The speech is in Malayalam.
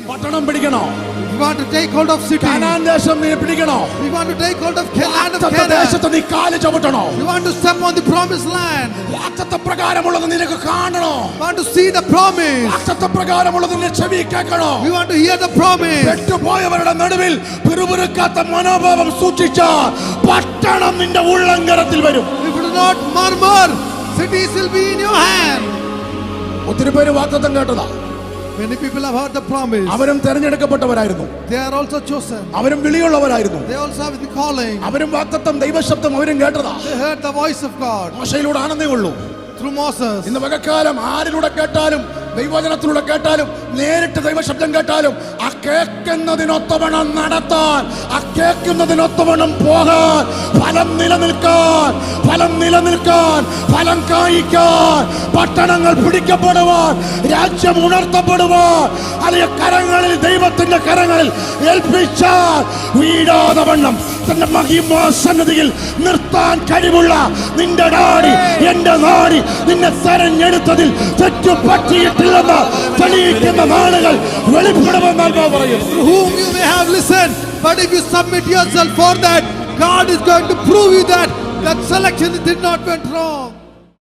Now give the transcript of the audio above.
പട്ടണം പിടിക്കണോ? You want to take hold of city. Canaan ദേശം നീ പിടിക്കണോ? You want to take hold of land of വാഗ്ദത്ത ദേശത്ത് Canaan. നീ കാല് ചവിട്ടണോ? You want to step on the promised land. വാഗ്ദത്ത പ്രകാരമുള്ളത് നിനക്ക് കാണണോ? You want to see the promise. വാഗ്ദത്ത പ്രകാരമുള്ളത് നിന്റെ ചെവി കേൾക്കണോ? You want to hear the promise. പെട്ടുപോയവരുടെ നടുവിൽ പിറുപിറുക്കാത്ത മനോഭാവം സൂക്ഷിച്ചാൽ പട്ടണം നിന്റെ ഉള്ളങ്കരത്തിൽ വരും. If you do not murmur, cities will be in your hand. ഒത്തിരി പേര് വാഗ്ദത്തം കേട്ടതാ. Many people have heard the promise. അവരും തെരഞ്ഞെടുക്കപ്പെട്ടവരായിരുന്നു. They are also chosen. അവരും വിളിയുള്ളവരായിരുന്നു. They also have the calling. അവരും വാഗ്ദത്തം ദൈവശബ്ദം അവരും കേട്ടതാ. They heard the voice of God മോശയിലൂടെ ആണെന്നേ ഉള്ളൂ. through Moses. ഇന്ന് പകൽക്കാലം ആരിലൂടെ കേട്ടാലും ദൈവവചനത്തിലൂടെ കേട്ടാലും നേരിട്ട് ദൈവശബ്ദം കേട്ടാലും ആ കേൾക്കുന്നതിനൊത്തവണ്ണം നടത്താൻ, ആ കേൾക്കുന്നതിനൊത്തവണ്ണം പോകാൻ, ഫലം നിലനിൽക്കാൻ, ഫലം കായ്ക്കാൻ, പട്ടണങ്ങൾ പിടിക്കപ്പെടുവാൻ, രാജ്യം ഉണർത്തപ്പെടുവാൻ, അതിലെ കരങ്ങളിൽ ദൈവത്തിന്റെ കരങ്ങളിൽ ഏൽപ്പിച്ചാൽ വീഴാതെ വണ്ണം തന്റെ മഹിമാസന്നതിയിൽ നിർത്താൻ കഴിവുള്ള നിന്റെ നാടി, എന്റെ നാടി നിന്നെ തെരഞ്ഞെടുത്തതിൽ തെറ്റുപറ്റിയിട്ടില്ലെന്ന് തെളിയിക്കുന്ന നാളുകൾ വെളിപ്പെടുമെന്ന് ആത്മാവ് പറയുന്നു. Through whom you may have listened, but if you submit yourself for that, God is going to prove you that selection did not went wrong.